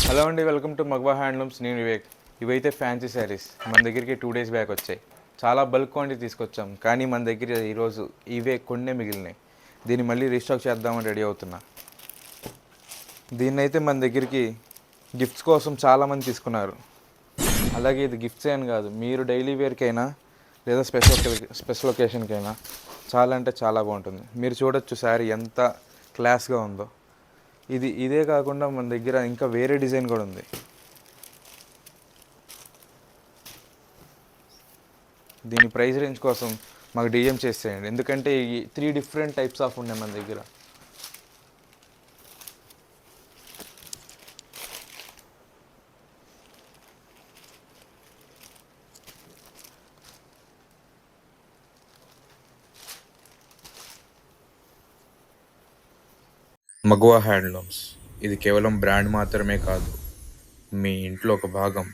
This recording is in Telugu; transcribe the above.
హలో అండి, వెల్కమ్ టు మగ్వా హ్యాండ్లూమ్స్. నేను వివేక్. ఇవైతే ఫ్యాన్సీ శారీస్ మన దగ్గరికి 2 days బ్యాక్ వచ్చాయి. చాలా బల్క్ క్వాంటిటీ తీసుకొచ్చాం, కానీ మన దగ్గర ఈరోజు ఇవే కొన్నే మిగిలినాయి. దీన్ని మళ్ళీ రీస్టాక్ చేద్దామని రెడీ అవుతున్నా. దీన్నైతే మన దగ్గరికి గిఫ్ట్స్ కోసం చాలామంది తీసుకున్నారు. అలాగే ఇది గిఫ్ట్స్ అని కాదు, మీరు డైలీ వేర్కైనా లేదా స్పెషల్ ఒకేషన్కైనా చాలా అంటే చాలా బాగుంటుంది. మీరు చూడొచ్చు శారీ ఎంత క్లాస్గా ఉందో. ఇదే కాకుండా మన దగ్గర ఇంకా వేరే డిజైన్ కూడా ఉంది. దీని ప్రైస్ రేంజ్ కోసం మాకు డిఎం చేసేయండి, ఎందుకంటే ఈ 3 డిఫరెంట్ టైప్స్ ఆఫ్ ఉన్నాయి మన దగ్గర. మగువా హ్యాండ్లూమ్స్ ఇది కేవలం బ్రాండ్ మాత్రమే కాదు, మీ ఇంట్లో ఒక భాగం.